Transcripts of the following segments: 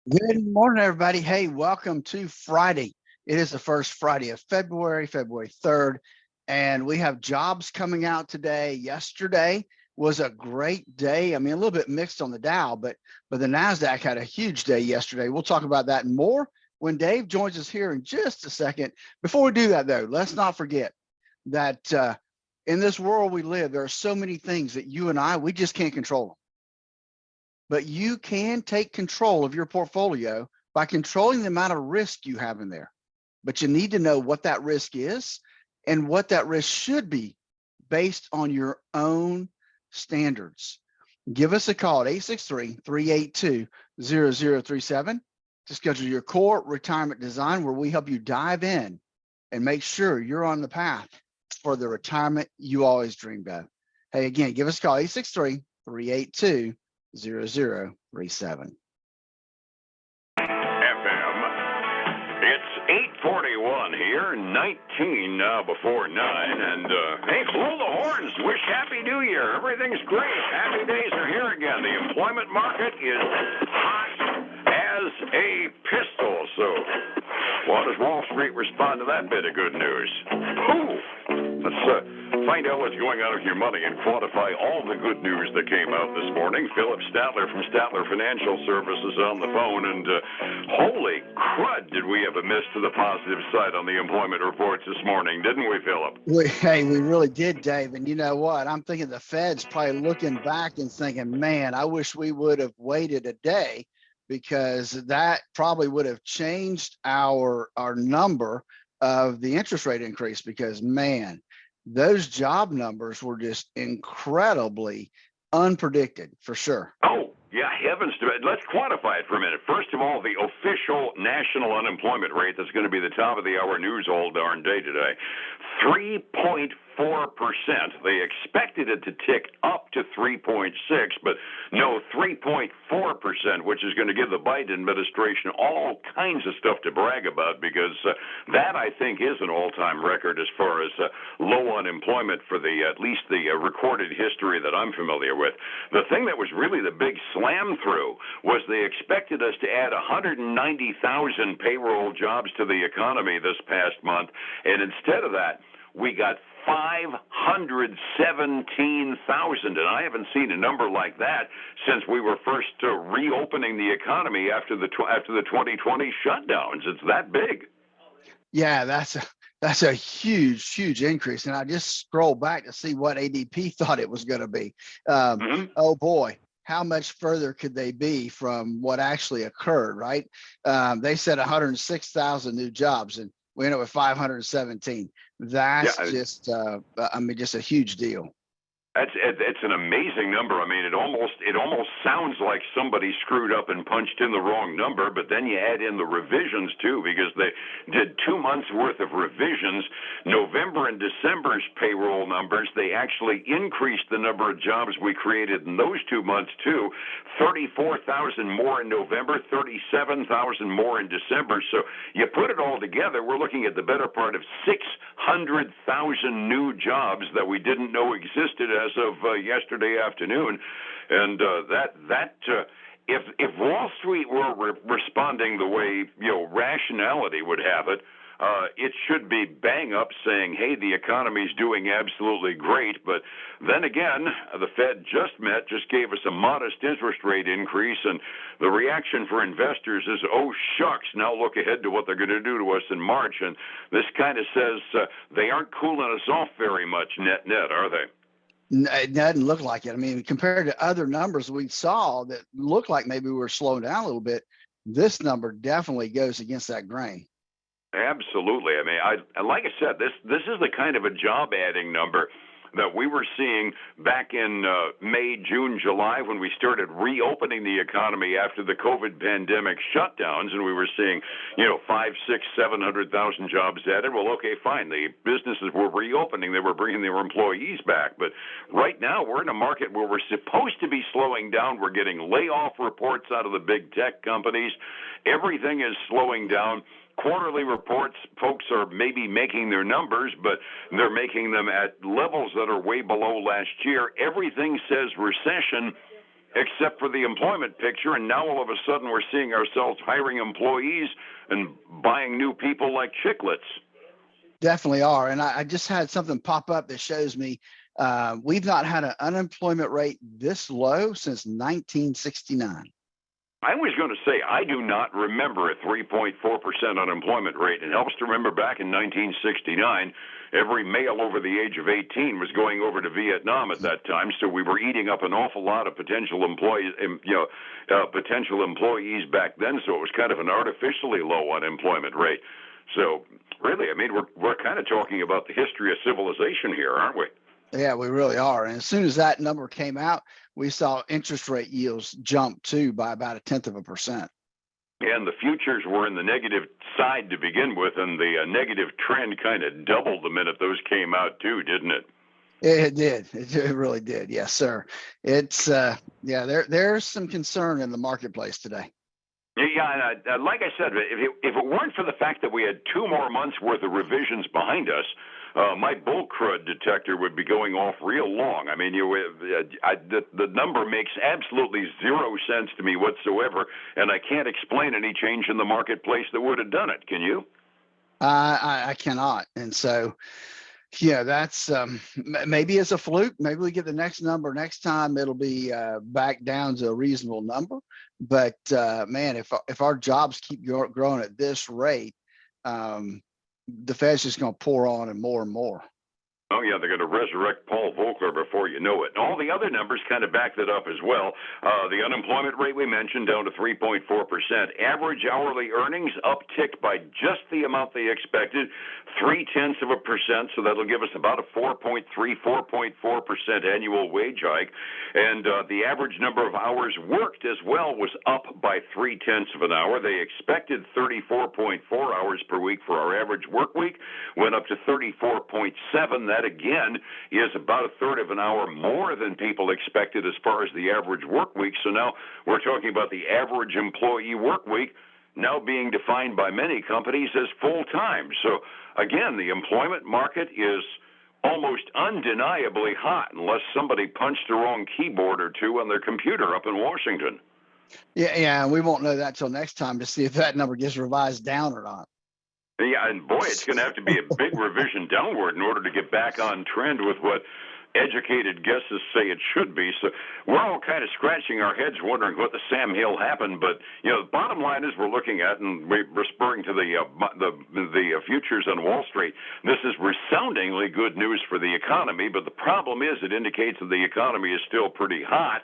Good morning, everybody. Hey, welcome to Friday. It is the first Friday of February, February 3rd, and we have jobs coming out today. Yesterday was a great day. I mean, a little bit mixed on the Dow, but the NASDAQ had a huge day yesterday. We'll talk about that and more when Dave joins us here in just a second. Before we do that, though, let's not forget that in this world we live, there are so many things that you and we just can't control. But you can take control of your portfolio by controlling the amount of risk you have in there. But you need to know what that risk is and what that risk should be based on your own standards. Give us a call at 863-382-0037 to schedule your core retirement design, where we help you dive in and make sure you're on the path for the retirement you always dreamed of. Hey, again, give us a call, 863-382-0037. FM. It's 8:41 here, 19 now before 9, and hey, blow the horns, wish Happy New Year. Everything's great. Happy days are here again. The employment market is hot as a pistol. So, how does Wall Street respond to that bit of good news? Ooh. Let's find out what's going on with your money and quantify all the good news that came out this morning. Phillip Statler from Statler Financial Services on the phone, and holy crud, did we have a miss to the positive side on the employment reports this morning, didn't we, Phillip? We really did, Dave. And you know what? I'm thinking the Fed's probably looking back and thinking, man, I wish we would have waited a day, because that probably would have changed our number of the interest rate increase, because, man, those job numbers were just incredibly unpredicted, for sure. Oh, yeah, heavens to it. Let's quantify it for a minute. First of all, the official national unemployment rate that's going to be the top of the hour news all darn day today, 3.4%. They expected it to tick up to 3.6, but no, 3.4%, which is going to give the Biden administration all kinds of stuff to brag about, because that, I think, is an all-time record as far as low unemployment for at least the recorded history that I'm familiar with. The thing that was really the big slam through was they expected us to add 190,000 payroll jobs to the economy this past month, and instead of that, we got 517,000, and I haven't seen a number like that since we were first reopening the economy after the 2020 shutdowns. It's that big. Yeah, that's a huge increase. And I just scrolled back to see what ADP thought it was going to be. Oh boy, how much further could they be from what actually occurred, right? They said 106,000 new jobs, and we ended up with 517. That's just a huge deal. It's an amazing number. I mean, it almost sounds like somebody screwed up and punched in the wrong number, but then you add in the revisions too, because they did 2 months worth of revisions. November and December's payroll numbers, they actually increased the number of jobs we created in those 2 months too. 34,000 more in November, 37,000 more in December. So you put it all together, we're looking at the better part of 600,000 new jobs that we didn't know existed as of yesterday afternoon, and if Wall Street were responding the way rationality would have it, it should be bang up saying, hey, the economy's doing absolutely great. But then again, the Fed just gave us a modest interest rate increase, and the reaction for investors is, oh, shucks, now look ahead to what they're going to do to us in March. And this kind of says they aren't cooling us off very much net, are they? It doesn't look like it. I mean, compared to other numbers we saw that looked like maybe we were slowing down a little bit, this number definitely goes against that grain. Absolutely. I mean, like I said, this is the kind of a job adding number that we were seeing back in May, June, July, when we started reopening the economy after the COVID pandemic shutdowns, and we were seeing, 5, 6, 700,000 jobs added. Well, okay, fine. The businesses were reopening; they were bringing their employees back. But right now, we're in a market where we're supposed to be slowing down. We're getting layoff reports out of the big tech companies. Everything is slowing down. Quarterly reports, folks are maybe making their numbers, but they're making them at levels that are way below last year. Everything says recession, except for the employment picture. And now all of a sudden we're seeing ourselves hiring employees and buying new people like chiclets. Definitely are. And I just had something pop up that shows me we've not had an unemployment rate this low since 1969. I was going to say, I do not remember a 3.4% unemployment rate. It helps to remember back in 1969, every male over the age of 18 was going over to Vietnam at that time, so we were eating up an awful lot of potential employees, potential employees back then. So it was kind of an artificially low unemployment rate. So really, I mean, we're kind of talking about the history of civilization here, aren't we? Yeah, we really are. And as soon as that number came out, we saw interest rate yields jump too by about 0.1%. And the futures were in the negative side to begin with, and the negative trend kind of doubled the minute those came out too, didn't it? It did. It really did. Yes, sir. It's there's some concern in the marketplace today. Yeah, and like I said, if it weren't for the fact that we had 2 more months worth of revisions behind us, my bull crud detector would be going off real long. I mean, the number makes absolutely zero sense to me whatsoever, and I can't explain any change in the marketplace that would have done it. Can you? I cannot. And so, yeah, that's maybe it's a fluke. Maybe we get the next number next time. It'll be back down to a reasonable number. But man, if our jobs keep growing at this rate, the Fed's just going to pour on and more. Oh, yeah, they're going to resurrect Paul Volcker before you know it. And all the other numbers kind of back that up as well. The unemployment rate we mentioned down to 3.4%. Average hourly earnings upticked by just the amount they expected, 0.3%. So that'll give us about a 4.4% annual wage hike. And the average number of hours worked as well was up by 0.3 of an hour. They expected 34.4 hours per week for our average work week, went up to 34.7. That again is about a third of an hour more than people expected as far as the average work week. So now we're talking about the average employee work week now being defined by many companies as full time. So again, the employment market is almost undeniably hot unless somebody punched the wrong keyboard or two on their computer up in Washington. Yeah, we won't know that till next time to see if that number gets revised down or not. Yeah, and boy, it's going to have to be a big revision downward in order to get back on trend with what educated guesses say it should be. So we're all kind of scratching our heads wondering what the Sam Hill happened. But, you know, the bottom line is we're looking at, and we're referring to the futures on Wall Street, this is resoundingly good news for the economy. But the problem is it indicates that the economy is still pretty hot.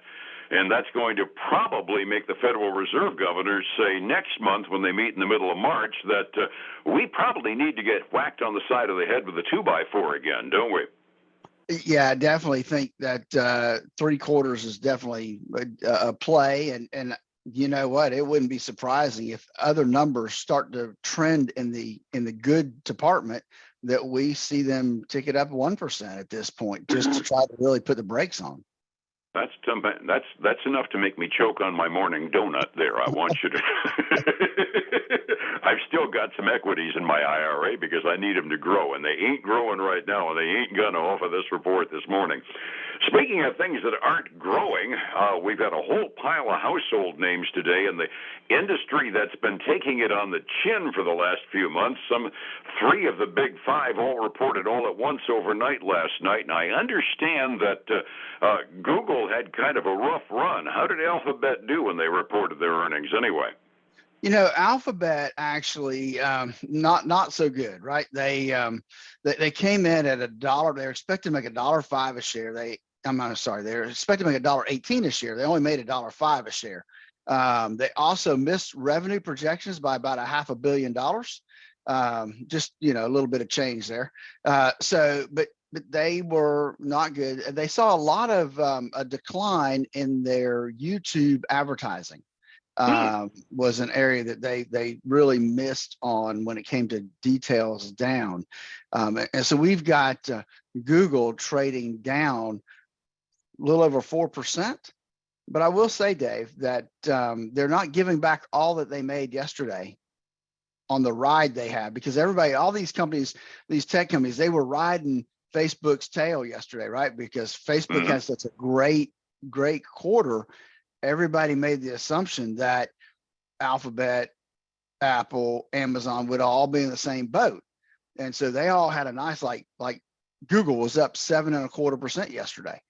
And that's going to probably make the Federal Reserve governors say next month when they meet in the middle of March that we probably need to get whacked on the side of the head with a 2x4 again, don't we? Yeah, I definitely think that 3 quarters is definitely a play. And you know what? It wouldn't be surprising if other numbers start to trend in the good department that we see them tick it up 1% at this point, just to try to really put the brakes on. That's enough to make me choke on my morning donut there. I want you to. I've still got some equities in my IRA because I need them to grow, and they ain't growing right now, and they ain't going to off of this report this morning. Speaking of things that aren't growing, we've got a whole pile of household names today, and the industry that's been taking it on the chin for the last few months, some 3 of the big 5 all reported all at once overnight last night, and I understand that Google had kind of a rough run. How did Alphabet do when they reported their earnings anyway? You know, Alphabet actually not so good, right? They came in at $1. They were expecting to make $1.05 a share. They're expecting to make $1.18 a share. They only made $1.05 a share. They also missed revenue projections by about $500 million. Just, you know, a little bit of change there. But they were not good. They saw a lot of a decline in their YouTube advertising. Was an area that they really missed on when it came to details down. And so we've got Google trading down a little over 4%. But I will say, Dave, that they're not giving back all that they made yesterday on the ride they had, because all these companies, these tech companies, they were riding Facebook's tail yesterday, right? Because Facebook had such a great quarter. everybody made the assumption that Alphabet, Apple, Amazon would all be in the same boat. And so they all had a nice, like Google was up 7.25% yesterday.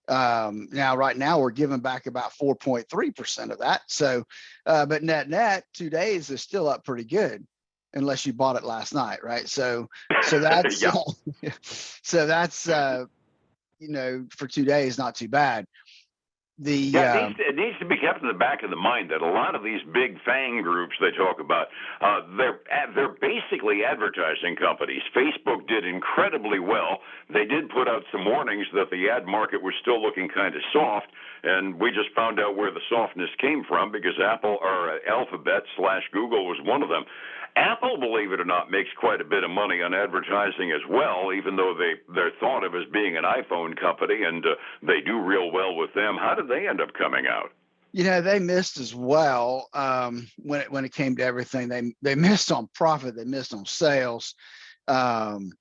Now, right now we're giving back about 4.3% of that. So, but net 2 days is still up pretty good, unless you bought it last night, right? So that's, Yeah. so that's, for 2 days, not too bad. Yeah, it needs to be kept in the back of the mind that a lot of these big FANG groups they talk about, they're basically advertising companies. Facebook did incredibly well. They did put out some warnings that the ad market was still looking kind of soft, and we just found out where the softness came from because Alphabet/Google was one of them. Apple, believe it or not, makes quite a bit of money on advertising as well, even though they're thought of as being an iPhone company, and they do real well with them. How did they end up coming out? They missed as well. When it came to everything, they missed on profit, they missed on sales. And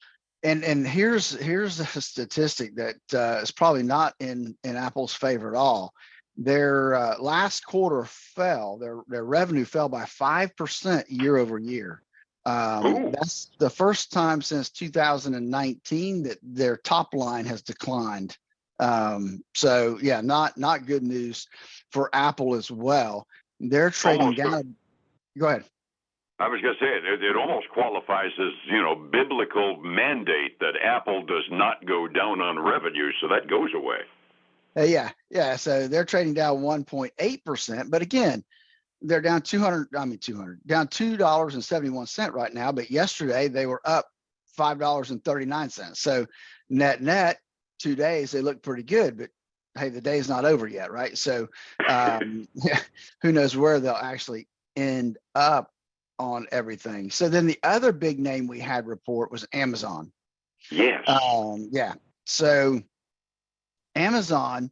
here's a statistic that is probably not in Apple's favor at all. Their last quarter fell. Their revenue fell by 5% year over year. That's the first time since 2019 that their top line has declined. So yeah, not good news for Apple as well. They're trading down. Go ahead. I was going to say it almost qualifies as biblical mandate that Apple does not go down on revenue, so that goes away. Yeah. So they're trading down 1.8%, but again, they're down down $2.71 right now. But yesterday they were up $5.39. So net 2 days, they look pretty good, but hey, the day's not over yet, right? So who knows where they'll actually end up on everything. So then the other big name we had report was Amazon. Yes. Yeah. So Amazon,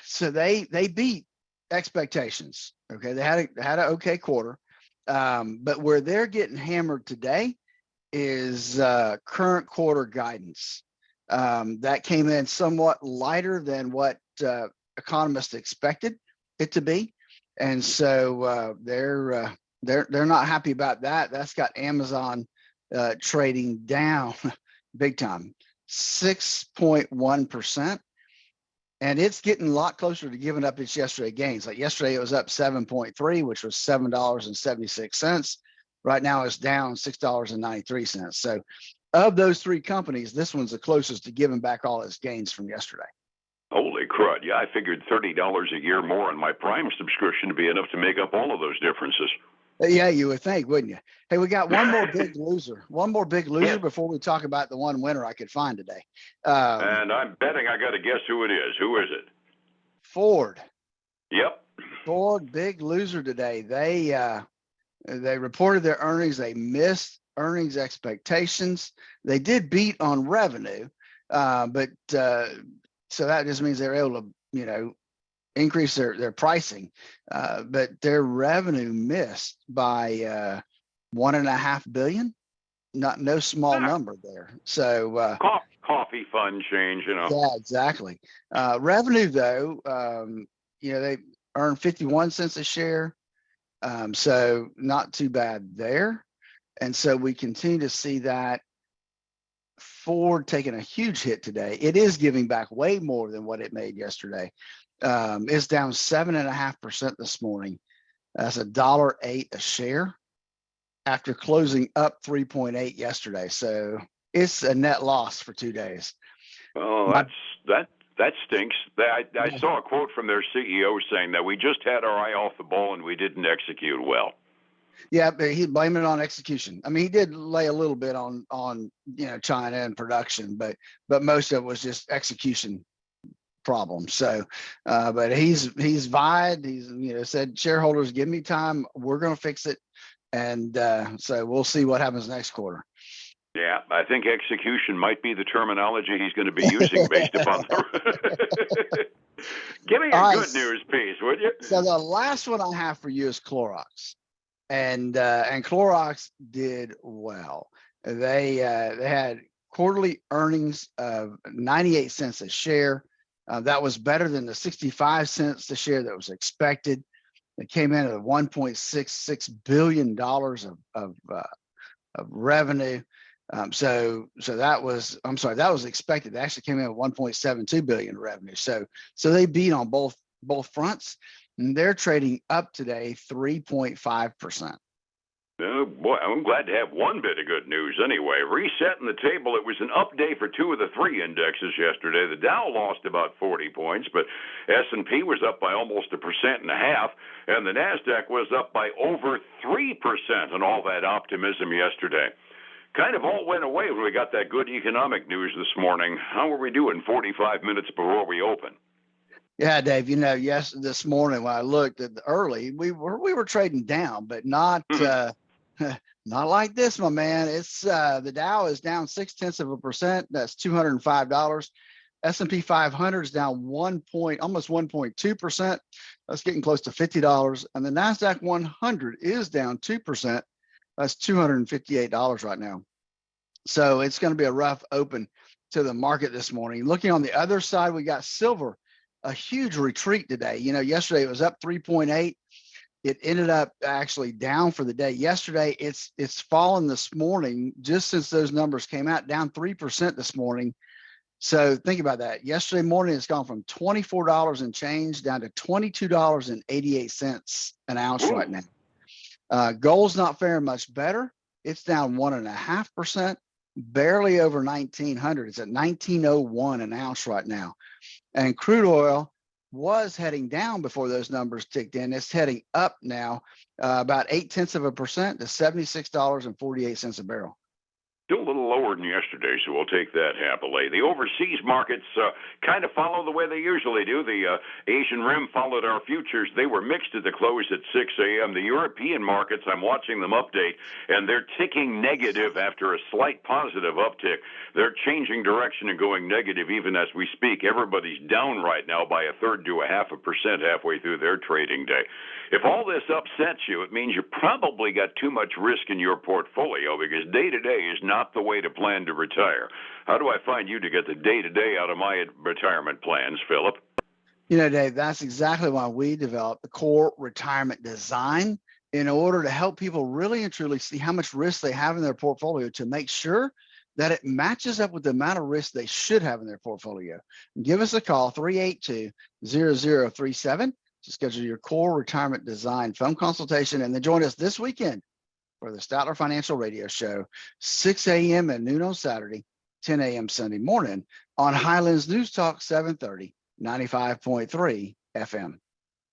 so they beat expectations. Okay, they had an okay quarter, but where they're getting hammered today is current quarter guidance. That came in somewhat lighter than what economists expected it to be, and so they're not happy about that. That's got Amazon trading down big time, 6.1%. And it's getting a lot closer to giving up its yesterday gains. Like yesterday, it was up 7.3, which was $7.76. Right now, it's down $6.93. So of those three companies, this one's the closest to giving back all its gains from yesterday. Holy crud. Yeah, I figured $30 a year more on my Prime subscription to be enough to make up all of those differences. Yeah, you would think, wouldn't you? Hey, we got one more big loser. One more big loser before we talk about the one winner I could find today. And I'm betting I got to guess who it is. Who is it? Ford. Yep. Ford, big loser today. They reported their earnings. They missed earnings expectations. They did beat on revenue, but so that just means they're able to, increase their pricing, but their revenue missed by $1.5 billion. No small number there. So coffee fund change, Yeah, exactly. Revenue though, they earned 51 cents a share, so not too bad there. And so we continue to see that Ford taking a huge hit today. It is giving back way more than what it made yesterday. It's down 7.5% this morning. That's $1.08 a share after closing up 3.8 yesterday. So it's a net loss for 2 days. Oh, that stinks. I saw a quote from their CEO saying that we just had our eye off the ball and we didn't execute well. Yeah, but he's blaming it on execution. I mean, he did lay a little bit on China and production, but most of it was just execution problems. So, but he's vied. He's said, shareholders, give me time. We're going to fix it, and so we'll see what happens next quarter. Yeah, I think execution might be the terminology he's going to be using based upon the. Give me a good news piece, would you? So the last one I have for you is Clorox. And Clorox did well. They had quarterly earnings of 98 cents a share. That was better than the 65 cents a share that was expected. It came in at $1.66 billion of revenue. So that was, I'm sorry, that was expected. They actually came in at 1.72 billion revenue. So they beat on both fronts, and they're trading up today 3.5%. Oh boy, I'm glad to have one bit of good news anyway. Resetting the table, it was an up day for 2 of the 3 indexes yesterday. The Dow lost about 40 points, but S&P was up by almost 1.5%, and the Nasdaq was up by over 3% on all that optimism yesterday. Kind of all went away when we got that good economic news this morning. How were we doing 45 minutes before we opened? Yeah, Dave, yes, this morning when I looked at the early, we were trading down, but not not like this, my man. It's the Dow is down 0.6%. That's $205. S&P 500 is down almost 1.2%. That's getting close to $50. And the Nasdaq 100 is down 2%. That's $258 right now. So it's going to be a rough open to the market this morning. Looking on the other side, we got silver, a huge retreat today. Yesterday it was up 3.8. It ended up actually down for the day. Yesterday, it's fallen this morning, just since those numbers came out, down 3% this morning. So think about that. Yesterday morning, it's gone from $24 and change down to $22.88 an ounce right now. Gold's not faring much better. It's down 1.5%, barely over 1900. It's at 1901 an ounce right now. And crude oil was heading down before those numbers ticked in. It's heading up now, about 0.8% to $76.48 a barrel. Still a little lower than yesterday, so we'll take that happily. The overseas markets kind of follow the way they usually do. The Asian Rim followed our futures. They were mixed at the close at 6 a.m. The European markets, I'm watching them update, and they're ticking negative after a slight positive uptick. They're changing direction and going negative even as we speak. Everybody's down right now by 1/3 to 0.5% halfway through their trading day. If all this upsets you, it means you probably got too much risk in your portfolio, because day-to-day is not the way to plan to retire. How do I find you to get the day-to-day out of my retirement plans, Phillip? Dave, that's exactly why we developed the core retirement design, in order to help people really and truly see how much risk they have in their portfolio, to make sure that it matches up with the amount of risk they should have in their portfolio. Give us a call, 382-0037, to schedule your core retirement design phone consultation, and then join us this weekend for the Statler Financial Radio Show, 6 a.m. and noon on Saturday, 10 a.m. Sunday morning on Highlands News Talk 730, 95.3 FM.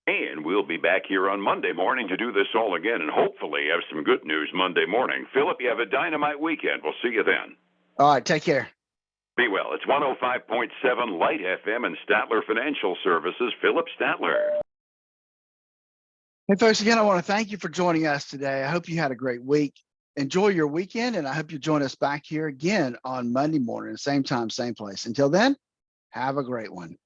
And we'll be back here on Monday morning to do this all again, and hopefully have some good news Monday morning. Phillip, you have a dynamite weekend. We'll see you then. All right, take care. Be well. It's 105.7 Light FM and Statler Financial Services. Phillip Statler. Hey, folks, again, I want to thank you for joining us today. I hope you had a great week. Enjoy your weekend, and I hope you join us back here again on Monday morning, same time, same place. Until then, have a great one.